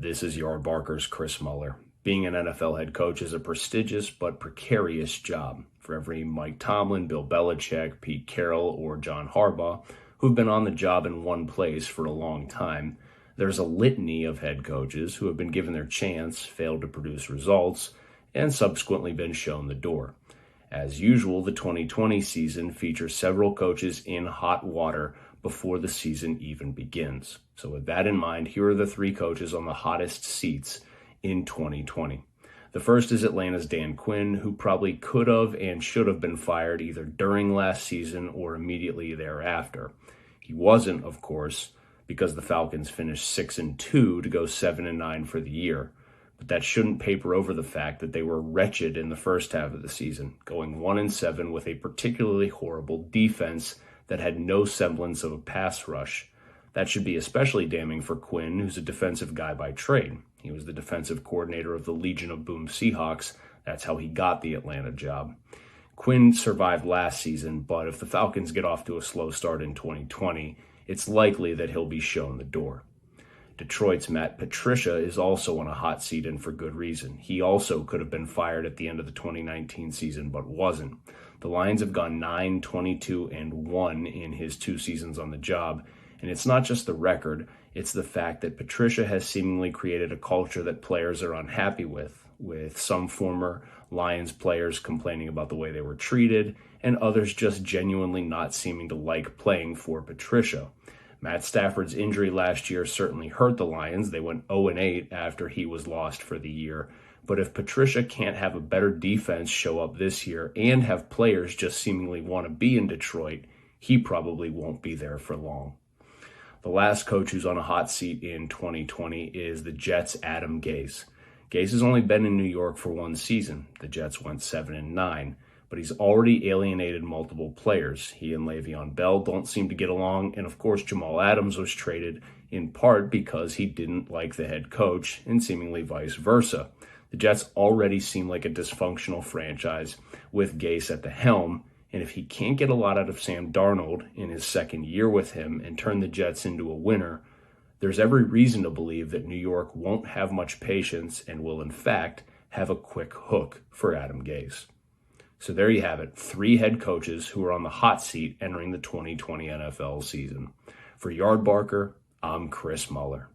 This is Yardbarker's Chris Mueller. Being an NFL head coach is a prestigious but precarious job. For every Mike Tomlin, Bill Belichick, Pete Carroll, or John Harbaugh who've been on the job in one place for a long time, there's a litany of head coaches who have been given their chance, failed to produce results, and subsequently been shown the door. As usual, the 2020 season features several coaches in hot water before the season even begins. So with that in mind, here are the three coaches on the hottest seats in 2020. The first is Atlanta's Dan Quinn, who probably could have and should have been fired either during last season or immediately thereafter. He wasn't, of course, because the Falcons finished 6-2 to go 7-9 for the year. But that shouldn't paper over the fact that they were wretched in the first half of the season, going 1-7 with a particularly horrible defense that had no semblance of a pass rush. That should be especially damning for Quinn, who's a defensive guy by trade. He was the defensive coordinator of the Legion of Boom Seahawks. That's how he got the Atlanta job. Quinn survived last season, but if the Falcons get off to a slow start in 2020, it's likely that he'll be shown the door. Detroit's Matt Patricia is also on a hot seat, and for good reason. He also could have been fired at the end of the 2019 season, but wasn't. The Lions have gone 9-22-1 in his 2 seasons on the job, and it's not just the record, it's the fact that Patricia has seemingly created a culture that players are unhappy with some former Lions players complaining about the way they were treated, and others just genuinely not seeming to like playing for Patricia. Matt Stafford's injury last year certainly hurt the Lions. They went 0-8 after he was lost for the year. But if Patricia can't have a better defense show up this year and have players just seemingly want to be in Detroit, he probably won't be there for long. The last coach who's on a hot seat in 2020 is the Jets' Adam Gase. Gase has only been in New York for 1 season. The Jets went 7-9. But he's already alienated multiple players. He and Le'Veon Bell don't seem to get along, and of course Jamal Adams was traded in part because he didn't like the head coach, and seemingly vice versa. The Jets already seem like a dysfunctional franchise with Gase at the helm, and if he can't get a lot out of Sam Darnold in his second year with him and turn the Jets into a winner, there's every reason to believe that New York won't have much patience and will in fact have a quick hook for Adam Gase. So there you have it, 3 head coaches who are on the hot seat entering the 2020 NFL season. For Yardbarker, I'm Chris Mueller.